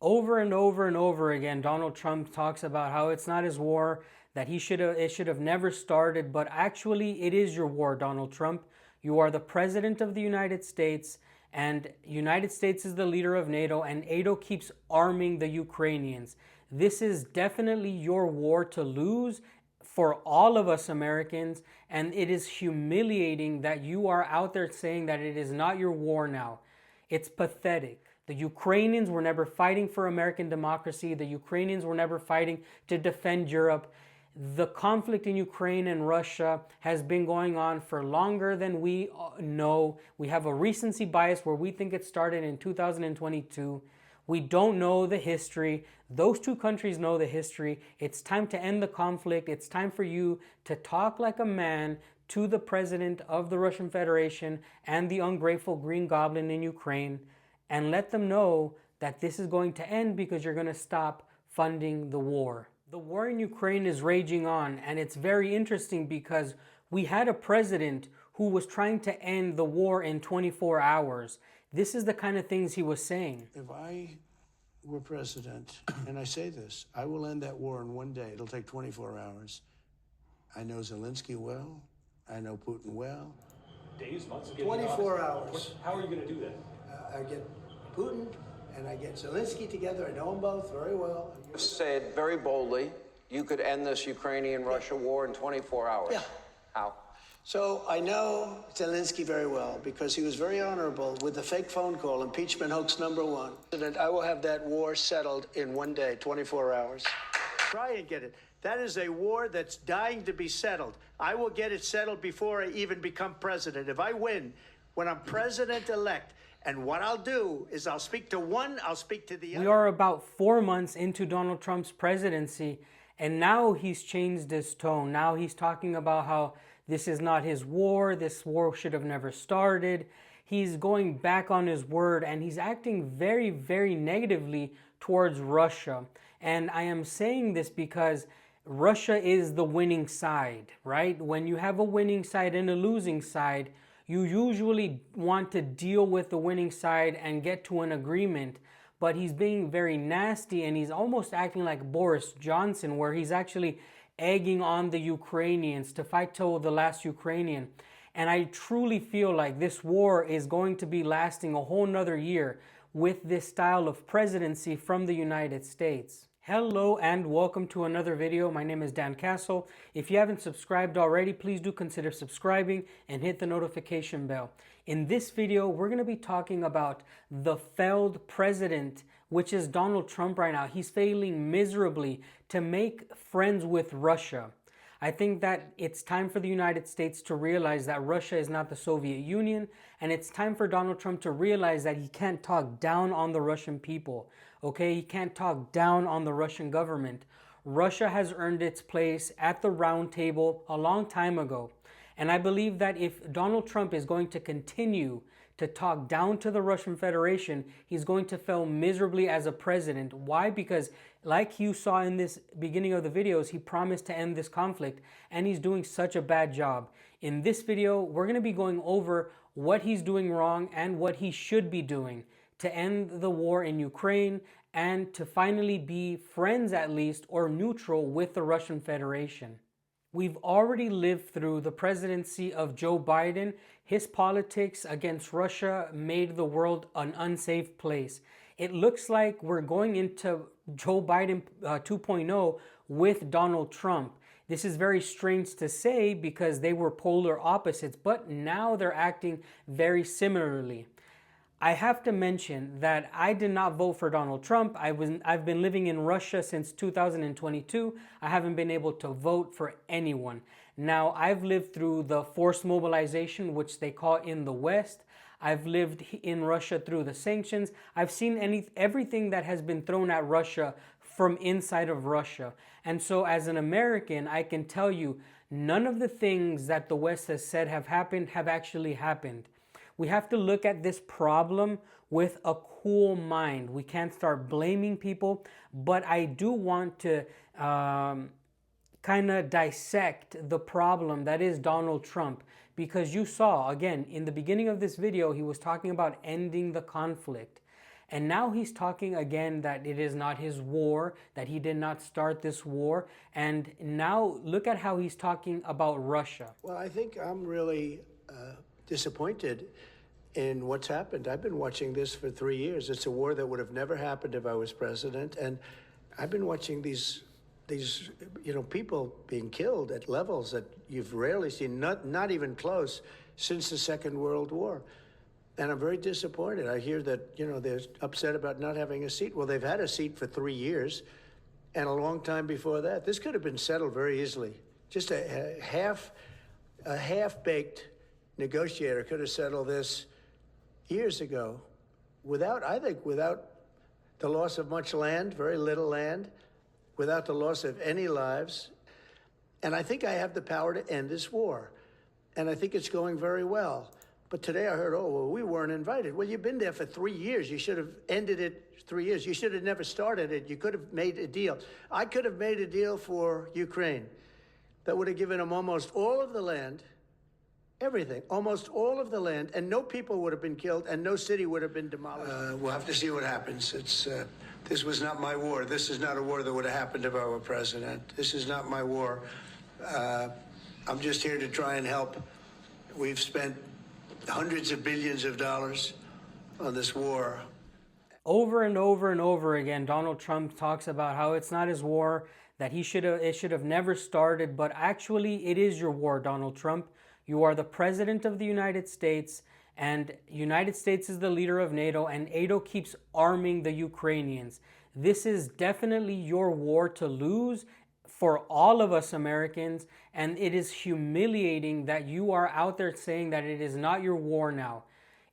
Over and over and over again, Donald Trump talks about how it's not his war, that it should have never started, but actually it is your war, Donald Trump. You are the president of the United States, and United States is the leader of NATO, and NATO keeps arming the Ukrainians. This is definitely your war to lose for all of us Americans, and it is humiliating that you are out there saying that it is not your war now. It's pathetic. The Ukrainians were never fighting for American democracy. The Ukrainians were never fighting to defend Europe. The conflict in Ukraine and Russia has been going on for longer than we know. We have a recency bias where we think it started in 2022. We don't know the history. Those two countries know the history. It's time to end the conflict. It's time for you to talk like a man to the president of the Russian Federation and the ungrateful Green Goblin in Ukraine, and let them know that this is going to end because you're going to stop funding the war. The war in Ukraine is raging on, and it's very interesting because we had a president who was trying to end the war in 24 hours. This is the kind of things he was saying. If I were president, and I say this, I will end that war in one day. It'll take 24 hours. I know Zelensky well. I know Putin well. Days, months? 24 hours. How are you going to do that? I get Putin and I get Zelensky together. I know them both very well. Said very boldly, you could end this Ukrainian-Russia war in 24 hours. Yeah. How? So I know Zelensky very well because he was very honorable with the fake phone call, impeachment hoax number one. And I will have that war settled in one day, 24 hours. Try and get it. That is a war that's dying to be settled. I will get it settled before I even become president. If I win, when I'm president-elect, and what I'll do is I'll speak to one, I'll speak to the other. We are about 4 months into Donald Trump's presidency, and now he's changed his tone. Now he's talking about how this is not his war, this war should have never started. He's going back on his word, and he's acting very, very negatively towards Russia. And I am saying this because Russia is the winning side, right? When you have a winning side and a losing side, you usually want to deal with the winning side and get to an agreement, but he's being very nasty and he's almost acting like Boris Johnson, where he's actually egging on the Ukrainians to fight till the last Ukrainian. And I truly feel like this war is going to be lasting a whole nother year with this style of presidency from the United States. Hello and welcome to another video. My name is Dan Castle. If you haven't subscribed already, please do consider subscribing and hit the notification bell. In this video, we're going to be talking about the failed president, which is Donald Trump right now. He's failing miserably to make friends with Russia. I think that it's time for the United States to realize that Russia is not the Soviet Union, and it's time for Donald Trump to realize that he can't talk down on the Russian people, okay? He can't talk down on the Russian government. Russia has earned its place at the round table a long time ago, and I believe that if Donald Trump is going to continue to talk down to the Russian Federation, he's going to fail miserably as a president. Why? Because like you saw in this beginning of the videos, he promised to end this conflict and he's doing such a bad job. In this video, we're going to be going over what he's doing wrong and what he should be doing to end the war in Ukraine and to finally be friends at least or neutral with the Russian Federation. We've already lived through the presidency of Joe Biden. His politics against Russia made the world an unsafe place. It looks like we're going into Joe Biden 2.0 with Donald Trump. This is very strange to say because they were polar opposites, but now they're acting very similarly. I have to mention that I did not vote for Donald Trump. I've been living in Russia since 2022. I haven't been able to vote for anyone. Now, I've lived through the forced mobilization, which they call in the West. I've lived in Russia through the sanctions. I've seen everything that has been thrown at Russia from inside of Russia. And so as an American, I can tell you, none of the things that the West has said have happened have actually happened. We have to look at this problem with a cool mind. We can't start blaming people, but I do want to kind of dissect the problem that is Donald Trump, because you saw, again, in the beginning of this video, he was talking about ending the conflict. And now he's talking again that it is not his war, that he did not start this war. And now look at how he's talking about Russia. Well, I think I'm really disappointed in what's happened. I've been watching this for 3 years. It's a war that would have never happened if I was president. And I've been watching these people being killed at levels that you've rarely seen, not even close, since the Second World War. And I'm very disappointed. I hear that, they're upset about not having a seat. Well, they've had a seat for 3 years and a long time before that. This could have been settled very easily. Just a half-baked negotiator could have settled this years ago without the loss of much land, very little land, without the loss of any lives. And I think I have the power to end this war. And I think it's going very well. But today I heard, we weren't invited. Well, you've been there for 3 years. You should have ended it 3 years. You should have never started it. You could have made a deal. I could have made a deal for Ukraine that would have given them almost all of the land, everything, almost all of the land, and no people would have been killed and no city would have been demolished. We'll have to see what happens. This was not my war. This is not a war that would have happened if I were president. This is not my war. I'm just here to try and help. We've spent hundreds of billions of dollars on this war. Over and over and over again, Donald Trump talks about how it's not his war, that it should have never started, but actually it is your war, Donald Trump. You are the president of the United States, and United States is the leader of NATO, and NATO keeps arming the Ukrainians. This is definitely your war to lose for all of us Americans, and it is humiliating that you are out there saying that it is not your war now.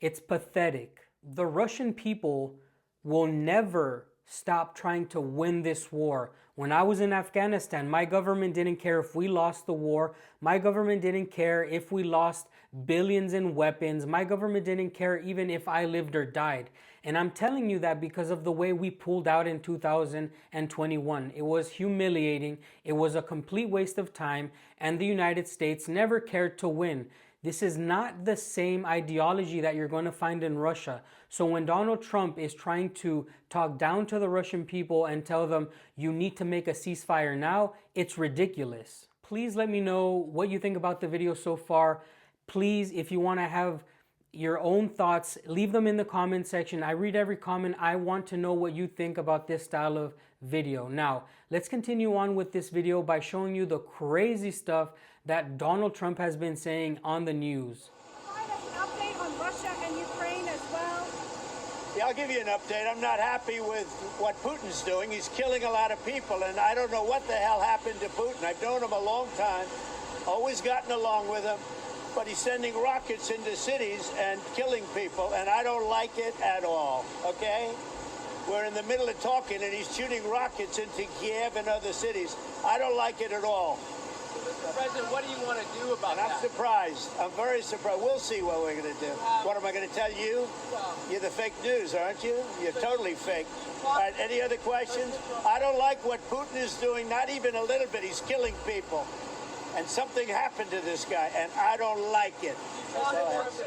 It's pathetic. The Russian people will never stop trying to win this war. When I was in Afghanistan, my government didn't care if we lost the war. My government didn't care if we lost billions in weapons. My government didn't care even if I lived or died. And I'm telling you that because of the way we pulled out in 2021. It was humiliating. It was a complete waste of time. And the United States never cared to win. This is not the same ideology that you're going to find in Russia. So when Donald Trump is trying to talk down to the Russian people and tell them you need to make a ceasefire now, it's ridiculous. Please let me know what you think about the video so far. Please, if you want to have your own thoughts, leave them in the comment section. I read every comment. I want to know what you think about this style of video. Now, let's continue on with this video by showing you the crazy stuff that Donald Trump has been saying on the news. Provide us an update on Russia and Ukraine as well. Yeah, I'll give you an update. I'm not happy with what Putin's doing. He's killing a lot of people, and I don't know what the hell happened to Putin. I've known him a long time, always gotten along with him, but he's sending rockets into cities and killing people, and I don't like it at all, okay? We're in the middle of talking, and he's shooting rockets into Kiev and other cities. I don't like it at all. Mr. President, what do you want to do about And that? I'm surprised. I'm very surprised. We'll see what we're going to do. What am I going to tell you? You're the fake news, aren't you? You're totally fake. All right, any other questions? I don't like what Putin is doing, not even a little bit. He's killing people. And something happened to this guy, and I don't like it. That's all I have to say.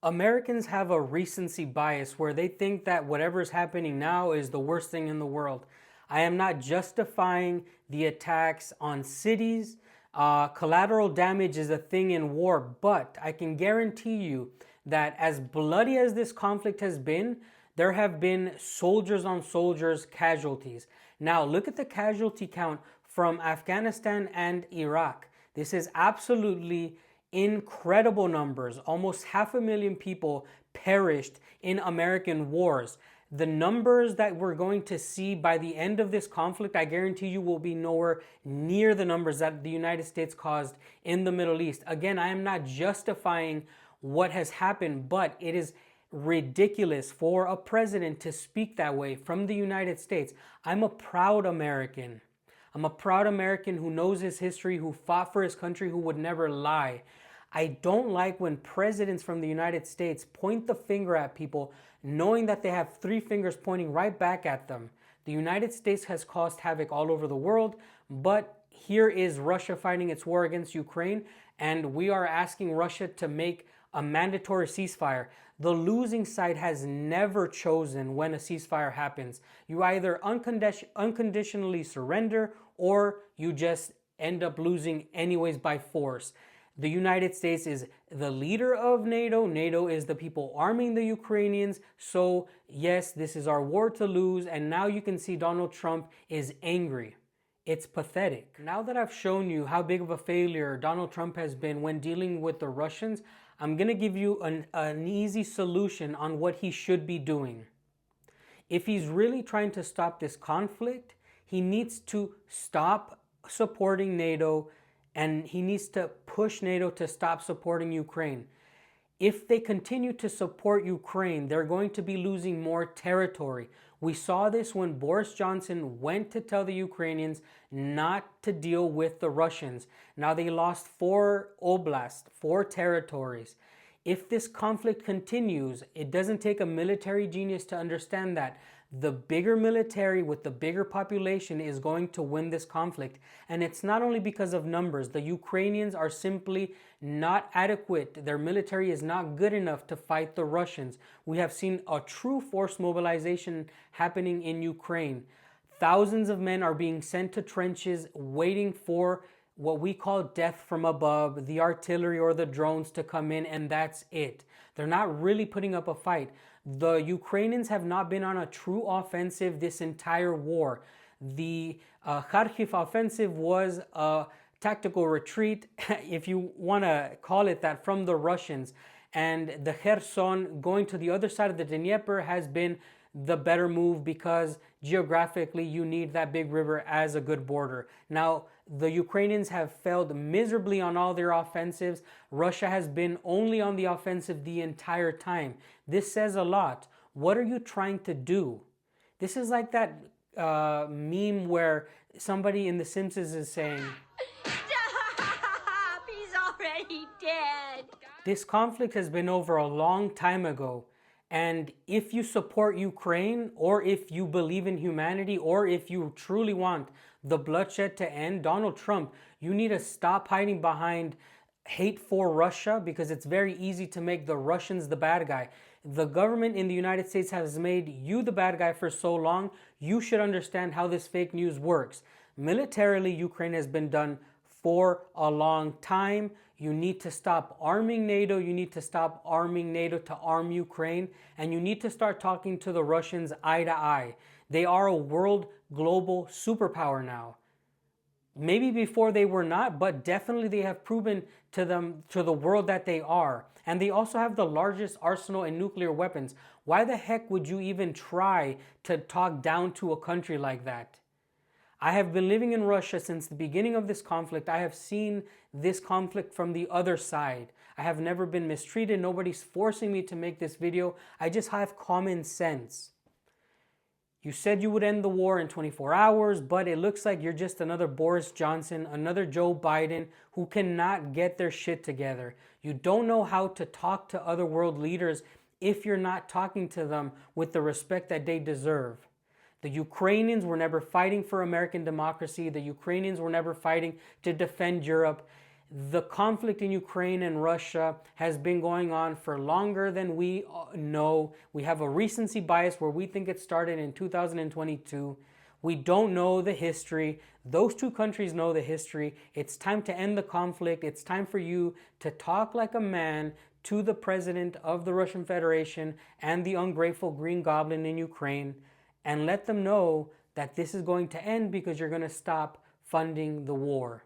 Americans have a recency bias where they think that whatever is happening now is the worst thing in the world. I am not justifying the attacks on cities. Collateral damage is a thing in war, but I can guarantee you that as bloody as this conflict has been, there have been soldiers on soldiers casualties. Now look at the casualty count from Afghanistan and Iraq. This is absolutely incredible numbers. Almost 500,000 people perished in American wars. The numbers that we're going to see by the end of this conflict, I guarantee you, will be nowhere near the numbers that the United States caused in the Middle East. Again, I am not justifying what has happened, but it is ridiculous for a president to speak that way from the United States. I'm a proud American. I'm a proud American who knows his history, who fought for his country, who would never lie. I don't like when presidents from the United States point the finger at people knowing that they have three fingers pointing right back at them. The United States has caused havoc all over the world, but here is Russia fighting its war against Ukraine, and we are asking Russia to make a mandatory ceasefire. The losing side has never chosen when a ceasefire happens. You either unconditionally surrender or you just end up losing anyways by force. The United States is the leader of NATO. NATO is the people arming the Ukrainians. So yes, this is our war to lose. And now you can see Donald Trump is angry. It's pathetic. Now that I've shown you how big of a failure Donald Trump has been when dealing with the Russians, I'm going to give you an easy solution on what he should be doing. If he's really trying to stop this conflict, he needs to stop supporting NATO, and he needs to push NATO to stop supporting Ukraine. If they continue to support Ukraine, they're going to be losing more territory. We saw this when Boris Johnson went to tell the Ukrainians not to deal with the Russians. Now they lost 4 oblasts, 4 territories. If this conflict continues, it doesn't take a military genius to understand that the bigger military with the bigger population is going to win this conflict. And it's not only because of numbers. The Ukrainians are simply not adequate. Their military is not good enough to fight the Russians. We have seen a true force mobilization happening in Ukraine. Thousands of men are being sent to trenches waiting for what we call death from above, the artillery or the drones to come in, and that's it. They're not really putting up a fight. The Ukrainians have not been on a true offensive this entire war. The Kharkiv offensive was a tactical retreat, if you want to call it that, from the Russians. And the Kherson going to the other side of the Dnieper has been the better move because geographically you need that big river as a good border. Now, the Ukrainians have failed miserably on all their offensives. Russia has been only on the offensive the entire time. This says a lot. What are you trying to do? This is like that meme where somebody in The Simpsons is saying, Stop! He's already dead. This conflict has been over a long time ago. And if you support Ukraine, or if you believe in humanity, or if you truly want the bloodshed to end, Donald Trump, you need to stop hiding behind hate for Russia, because it's very easy to make the Russians the bad guy. The government in the United States has made you the bad guy for so long. You should understand how this fake news works. Militarily, Ukraine has been done for a long time. You need to stop arming NATO. You need to stop arming NATO to arm Ukraine. And you need to start talking to the Russians eye to eye. They are a world global superpower now. Maybe before they were not, but definitely they have proven to the world that they are. And they also have the largest arsenal in nuclear weapons. Why the heck would you even try to talk down to a country like that? I have been living in Russia since the beginning of this conflict. I have seen this conflict from the other side. I have never been mistreated. Nobody's forcing me to make this video. I just have common sense. You said you would end the war in 24 hours, but it looks like you're just another Boris Johnson, another Joe Biden who cannot get their shit together. You don't know how to talk to other world leaders if you're not talking to them with the respect that they deserve. The Ukrainians were never fighting for American democracy. The Ukrainians were never fighting to defend Europe. The conflict in Ukraine and Russia has been going on for longer than we know. We have a recency bias where we think it started in 2022. We don't know the history. Those two countries know the history. It's time to end the conflict. It's time for you to talk like a man to the president of the Russian Federation and the ungrateful Green Goblin in Ukraine, and let them know that this is going to end because you're going to stop funding the war.